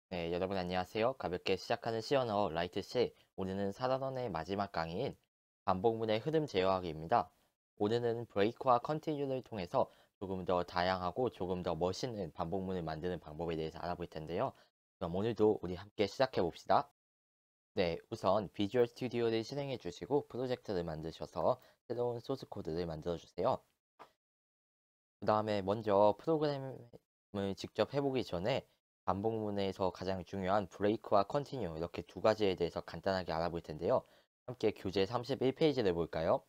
네, 여러분 안녕하세요. 가볍게 시작하는 C언어 라이트 C. 오늘은 4단원의 마지막 강의인 반복문의 흐름 제어하기입니다. 오늘은 브레이크와 컨티뉴를 통해서 조금 더 다양하고 조금 더 멋있는 반복문을 만드는 방법에 대해서 알아볼 텐데요. 그럼 오늘도 우리 함께 시작해 봅시다. 네, 우선 비주얼 스튜디오를 실행해 주시고 프로젝트를 만드셔서 새로운 소스 코드를 만들어 주세요. 그 다음에 먼저 프로그램을 직접 해보기 전에 반복문에서 가장 중요한 브레이크와 컨티뉴 이렇게 두 가지에 대해서 간단하게 알아볼 텐데요. 함께 교재 31페이지를 볼까요?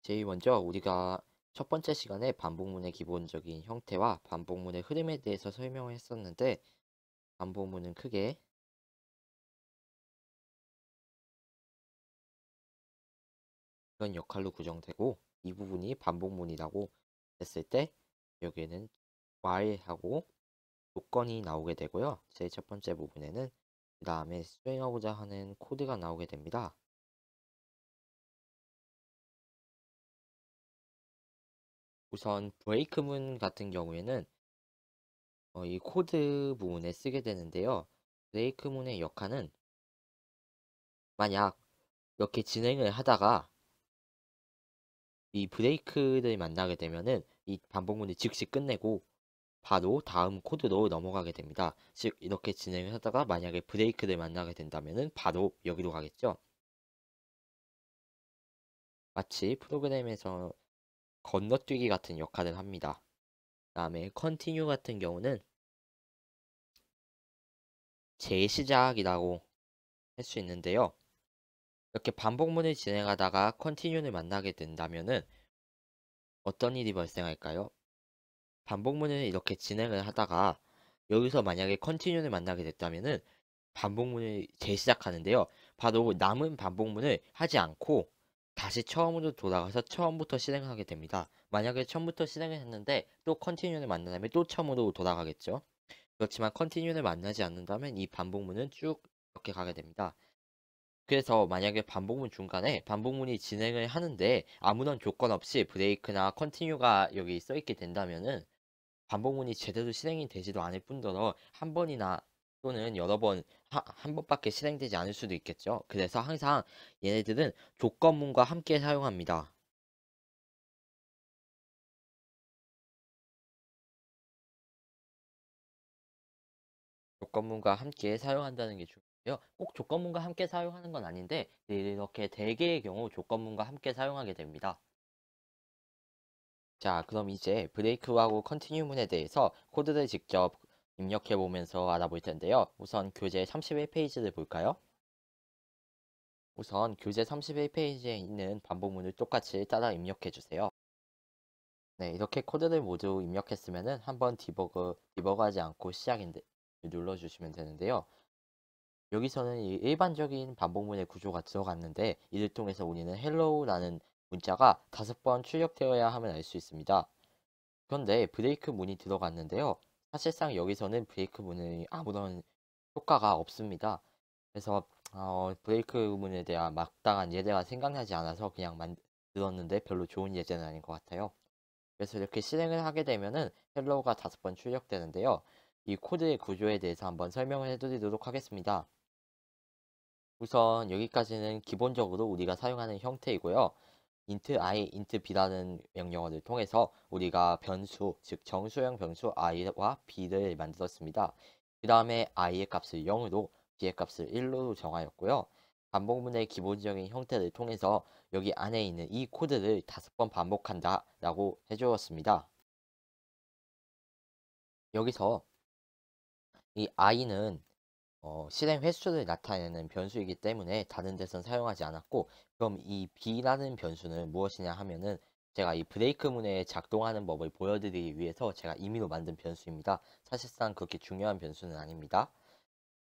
제일 먼저 우리가 첫 번째 시간에 반복문의 기본적인 형태와 반복문의 흐름에 대해서 설명을 했었는데 반복문은 크게 이런 역할로 구성되고 이 부분이 반복문이라고 했을 때 여기에는 while하고 조건이 나오게 되고요. 제일 첫 번째 부분에는 그 다음에 수행하고자 하는 코드가 나오게 됩니다. 우선 브레이크문 같은 경우에는 이 코드 부분에 쓰게 되는데요. 브레이크문의 역할은 만약 이렇게 진행을 하다가 이 브레이크를 만나게 되면은 이 반복문을 즉시 끝내고 바로 다음 코드로 넘어가게 됩니다. 즉 이렇게 진행을 하다가 만약에 브레이크를 만나게 된다면은 바로 여기로 가겠죠. 마치 프로그램에서 건너뛰기 같은 역할을 합니다. 다음에 컨티뉴 같은 경우는 재시작이라고 할 수 있는데요. 이렇게 반복문을 진행하다가 컨티뉴를 만나게 된다면은 어떤 일이 발생할까요? 반복문을 이렇게 진행을 하다가 여기서 만약에 컨티뉴를 만나게 됐다면은 반복문을 재시작하는데요. 바로 남은 반복문을 하지 않고 다시 처음으로 돌아가서 처음부터 실행하게 됩니다. 만약에 처음부터 실행을 했는데 또 컨티뉴를 만나면 또 처음으로 돌아가겠죠. 그렇지만 컨티뉴를 만나지 않는다면 이 반복문은 쭉 이렇게 가게 됩니다. 그래서 만약에 반복문 중간에 반복문이 진행을 하는데 아무런 조건 없이 브레이크나 컨티뉴가 여기 써 있게 된다면은 반복문이 제대로 실행이 되지도 않을 뿐더러 한 번이나 또는 여러 번, 한 번밖에 실행되지 않을 수도 있겠죠. 그래서 항상 얘네들은 조건문과 함께 사용합니다. 조건문과 함께 사용한다는 게 중요해요. 꼭 조건문과 함께 사용하는 건 아닌데 이렇게 대개의 경우 조건문과 함께 사용하게 됩니다. 자, 그럼 이제 브레이크하고 컨티뉴문에 대해서 코드를 직접 입력해 보면서 알아볼 텐데요. 우선 교재 31페이지를 볼까요? 우선 교재 31페이지에 있는 반복문을 똑같이 따라 입력해 주세요. 네, 이렇게 코드를 모두 입력했으면은 한번 디버그하지 않고 시작인데 눌러주시면 되는데요. 여기서는 이 일반적인 반복문의 구조가 들어갔는데 이를 통해서 우리는 hello라는 문자가 5번 출력되어야 함을 알 수 있습니다. 그런데 브레이크 문이 들어갔는데요. 사실상 여기서는 브레이크 문이 아무런 효과가 없습니다. 그래서 브레이크 문에 대한 마땅한 예제가 생각나지 않아서 그냥 만들었는데 별로 좋은 예제는 아닌 것 같아요. 그래서 이렇게 실행을 하게 되면은 헬로우가 5번 출력되는데요. 이 코드의 구조에 대해서 한번 설명을 해드리도록 하겠습니다. 우선 여기까지는 기본적으로 우리가 사용하는 형태이고요. int i, int b라는 명령어를 통해서 우리가 변수, 즉 정수형 변수 i와 b를 만들었습니다. 그 다음에 i의 값을 0으로 b의 값을 1로 정하였고요. 반복문의 기본적인 형태를 통해서 여기 안에 있는 이 코드를 5번 반복한다 라고 해주었습니다. 여기서 이 i는 실행 횟수를 나타내는 변수이기 때문에 다른 데선 사용하지 않았고, 그럼 이 b라는 변수는 무엇이냐 하면은 제가 이 브레이크 문에 작동하는 법을 보여드리기 위해서 제가 임의로 만든 변수입니다. 사실상 그렇게 중요한 변수는 아닙니다.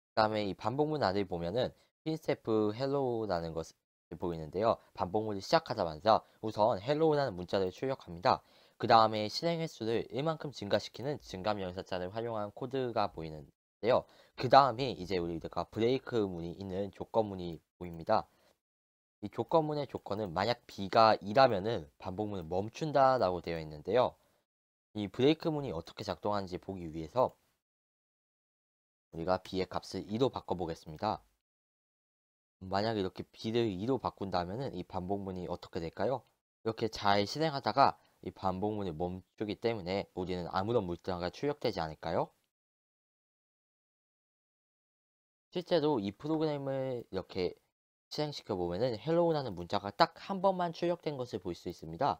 그 다음에 이 반복문 아래를 보면은 printf hello라는 것을 보이는데요. 반복문을 시작하자마자 우선 hello라는 문자를 출력합니다. 그 다음에 실행 횟수를 1만큼 증가시키는 증가명사자를 활용한 코드가 보이는 있는데요. 그 다음에 이제 우리가 브레이크 문이 있는 조건문이 보입니다. 이 조건문의 조건은 만약 B가 2라면은 반복문을 멈춘다라고 되어 있는데요. 이 브레이크 문이 어떻게 작동하는지 보기 위해서 우리가 B의 값을 2로 바꿔보겠습니다. 만약에 이렇게 B를 2로 바꾼다면은 이 반복문이 어떻게 될까요? 이렇게 잘 실행하다가 이 반복문을 멈추기 때문에 우리는 아무런 물자가 출력되지 않을까요? 실제로 이 프로그램을 이렇게 실행시켜 보면은 헬로우라는 문자가 딱 한 번만 출력된 것을 볼 수 있습니다.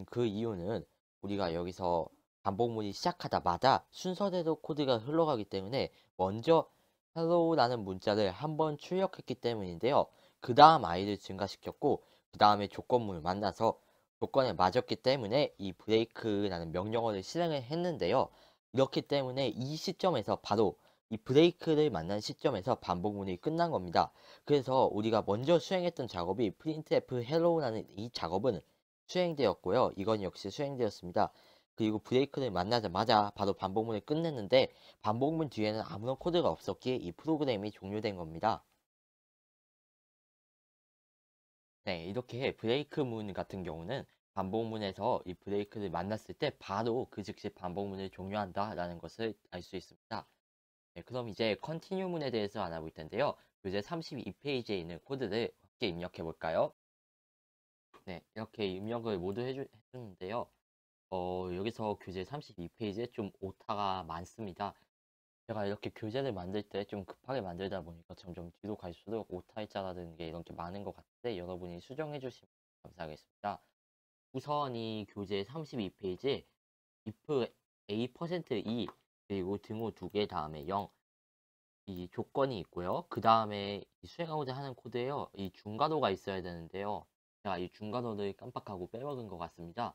그 이유는 우리가 여기서 반복문이 시작하자마자 순서대로 코드가 흘러가기 때문에 먼저 hello라는 문자를 한 번 출력했기 때문인데요. 그 다음 i를 증가시켰고 그 다음에 조건문을 만나서 조건에 맞았기 때문에 이 break라는 명령어를 실행을 했는데요. 이렇기 때문에 이 시점에서 바로 이 브레이크를 만난 시점에서 반복문이 끝난 겁니다. 그래서 우리가 먼저 수행했던 작업이 printf hello라는 이 작업은 수행되었고요. 이건 역시 수행되었습니다. 그리고 브레이크를 만나자마자 바로 반복문을 끝냈는데 반복문 뒤에는 아무런 코드가 없었기에 이 프로그램이 종료된 겁니다. 네, 이렇게 브레이크 문 같은 경우는 반복문에서 이 브레이크를 만났을 때 바로 그 즉시 반복문을 종료한다라는 것을 알 수 있습니다. 네, 그럼 이제 컨티뉴 문에 대해서 알아볼 텐데요. 교재 32페이지에 있는 코드를 함께 입력해 볼까요? 네, 이렇게 입력을 모두 해주는데요. 여기서 교재 32페이지에 좀 오타가 많습니다. 제가 이렇게 교재를 만들 때 좀 급하게 만들다 보니까 점점 뒤로 갈수록 오타일자라는 게 이렇게 많은 것 같은데 여러분이 수정해 주시면 감사하겠습니다. 우선 이 교재 32페이지 if a%e 그리고 등호 2개 다음에 0 이 조건이 있고요. 그 다음에 수행하고자 하는 코드에요. 이 중괄호가 있어야 되는데요. 제가 이 중괄호를 깜빡하고 빼먹은 것 같습니다.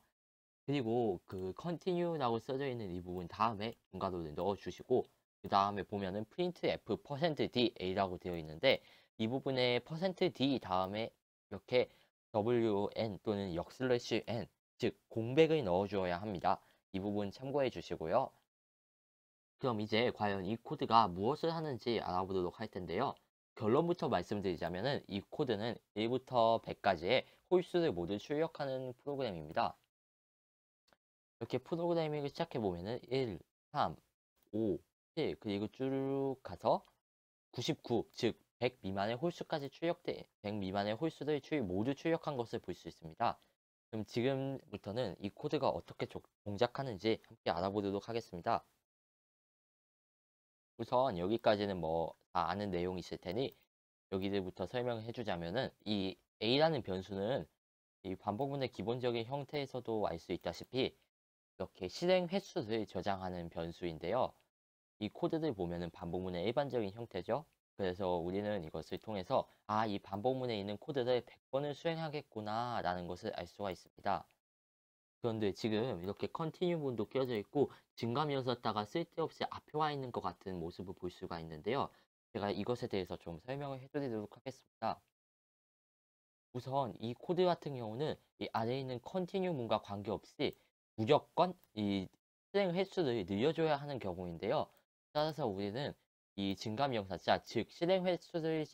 그리고 그 continue라고 써져 있는 이 부분 다음에 중괄호를 넣어주시고 그 다음에 보면은 printf%da라고 되어 있는데 이 부분에 %d 다음에 이렇게 wn 또는 n 즉 공백을 넣어 주어야 합니다. 이 부분 참고해 주시고요. 그럼 이제 과연 이 코드가 무엇을 하는지 알아보도록 할 텐데요. 결론부터 말씀드리자면은 이 코드는 1부터 100까지의 홀수를 모두 출력하는 프로그램입니다. 이렇게 프로그래밍을 시작해 보면은 1, 3, 5, 7 그리고 쭉 가서 99, 즉 100 미만의 홀수까지 100 미만의 홀수를 모두 출력한 것을 볼 수 있습니다. 그럼 지금부터는 이 코드가 어떻게 동작하는지 함께 알아보도록 하겠습니다. 우선 여기까지는 뭐 다 아는 내용이 있을 테니 여기들부터 설명을 해주자면은 이 a라는 변수는 이 반복문의 기본적인 형태에서도 알 수 있다시피 이렇게 실행 횟수를 저장하는 변수인데요. 이 코드를 보면은 반복문의 일반적인 형태죠. 그래서 우리는 이것을 통해서 이 반복문에 있는 코드를 100번을 수행하겠구나 라는 것을 알 수가 있습니다. 그런데 지금 이렇게 컨티뉴 문도 껴져 있고 증감이었다가 쓸데없이 앞에 와 있는 것 같은 모습을 볼 수가 있는데요. 제가 이것에 대해서 좀 설명을 해드리도록 하겠습니다. 우선 이 코드 같은 경우는 이 아래에 있는 컨티뉴 문과 관계없이 무조건 이 실행 횟수를 늘려줘야 하는 경우인데요. 따라서 우리는 이 증감 영사자, 즉 실행 횟수를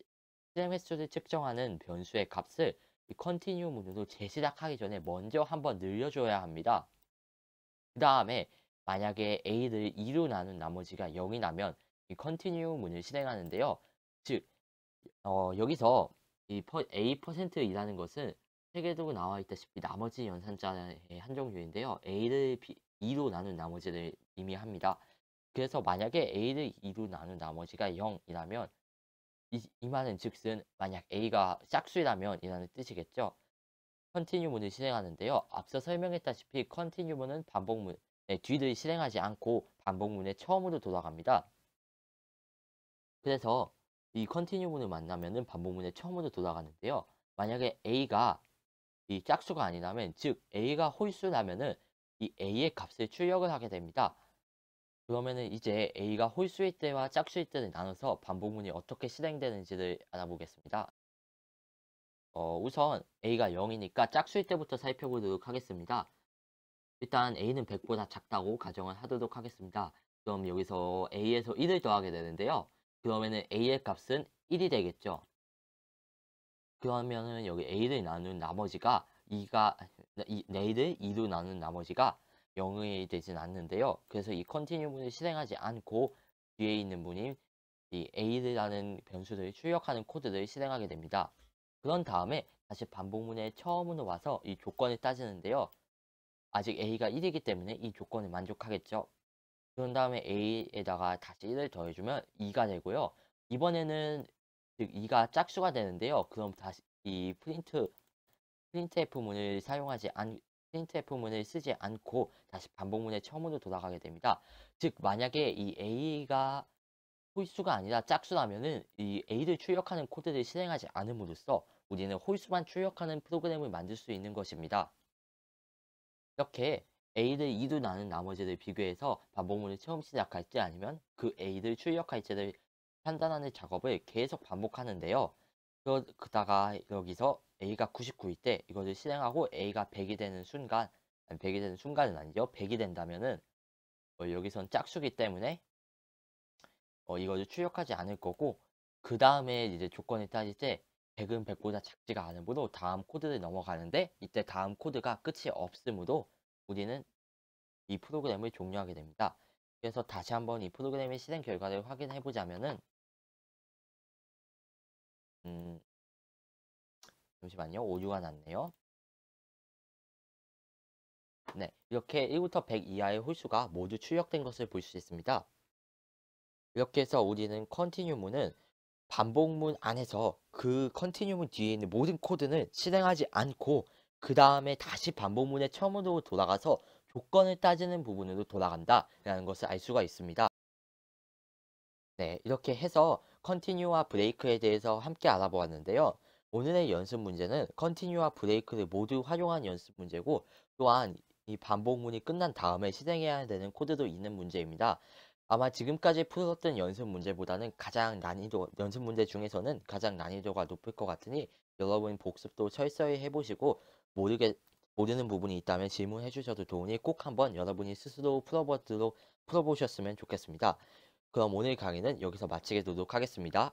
측정하는 변수의 값을 이 컨티뉴 문으로 재시작하기 전에 먼저 한번 늘려줘야 합니다. 그 다음에 만약에 a를 2로 나눈 나머지가 0이 나면 이 컨티뉴 문을 실행하는데요. 즉 여기서 이 a%이라는 것은 책에도 나와 있다시피 나머지 연산자의 한 종류인데요. a를 2로 나눈 나머지를 의미합니다. 그래서 만약에 a를 2로 나눈 나머지가 0이라면 이 말은 즉슨 만약 a가 짝수라면 이라는 뜻이겠죠. 컨티뉴문을 실행하는데요. 앞서 설명했다시피 컨티뉴문은 반복문의 뒤를 실행하지 않고 반복문의 처음으로 돌아갑니다. 그래서 이 컨티뉴문을 만나면은 반복문의 처음으로 돌아가는데요. 만약에 a가 이 짝수가 아니라면 즉 a가 홀수라면은 이 a의 값을 출력을 하게 됩니다. 그러면은 이제 a가 홀수일 때와 짝수일 때를 나눠서 반복문이 어떻게 실행되는지를 알아보겠습니다. 우선 a가 0이니까 짝수일 때부터 살펴보도록 하겠습니다. 일단 a는 100보다 작다고 가정을 하도록 하겠습니다. 그럼 여기서 a에서 1을 더하게 되는데요. 그러면은 a의 값은 1이 되겠죠. 그러면은 여기 a를 나눈 나머지가 2가 a를 2로 나눈 나머지가 0이 되진 않는데요. 그래서 이 컨티뉴문을 실행하지 않고 뒤에 있는 문인 이 a라는 변수를 출력하는 코드를 실행하게 됩니다. 그런 다음에 다시 반복문의 처음으로 와서 이 조건을 따지는데요. 아직 a가 1이기 때문에 이 조건을 만족하겠죠. 그런 다음에 a에다가 다시 1을 더해주면 2가 되고요. 이번에는 즉 2가 짝수가 되는데요. 그럼 다시 이 프린트f문을 프린트f문을 쓰지 않고 다시 반복문의 처음으로 돌아가게 됩니다. 즉 만약에 이 a가 홀수가 아니라 짝수라면은 이 a를 출력하는 코드를 실행하지 않음으로써 우리는 홀수만 출력하는 프로그램을 만들 수 있는 것입니다. 이렇게 a를 2로 나눈 나머지를 비교해서 반복문을 처음 시작할 때 아니면 그 a를 출력할지를 판단하는 작업을 계속 반복하는데요. 그러다가 여기서 a가 99일 때 이거를 실행하고 a가 100이 되는 순간, 아니 100이 되는 순간은 아니죠. 100이 된다면은 여기선 짝수기 때문에 이거를 출력하지 않을 거고 그 다음에 이제 조건을 따질 때 100은 100보다 작지가 않으므로 다음 코드를 넘어가는데 이때 다음 코드가 끝이 없으므로 우리는 이 프로그램을 종료하게 됩니다. 그래서 다시 한번 이 프로그램의 실행 결과를 확인해 보자면은 음, 잠시만요. 오류가 났네요. 네, 이렇게 1부터 100 이하의 홀수가 모두 출력된 것을 볼 수 있습니다. 이렇게 해서 우리는 컨티뉴문은 반복문 안에서 그 컨티뉴문 뒤에 있는 모든 코드는 실행하지 않고 그 다음에 다시 반복문의 처음으로 돌아가서 조건을 따지는 부분으로 돌아간다라는 것을 알 수가 있습니다. 네, 이렇게 해서 컨티뉴와 브레이크에 대해서 함께 알아보았는데요. 오늘의 연습 문제는 컨티뉴와 브레이크를 모두 활용한 연습 문제고 또한 이 반복문이 끝난 다음에 실행해야 되는 코드도 있는 문제입니다. 아마 지금까지 풀었던 연습 문제보다는 연습 문제 중에서는 가장 난이도가 높을 것 같으니 여러분 복습도 철저히 해보시고 모르는 부분이 있다면 질문해 주셔도 좋으니 꼭 한번 여러분이 스스로 풀어보셨으면 좋겠습니다. 그럼 오늘 강의는 여기서 마치도록 하겠습니다.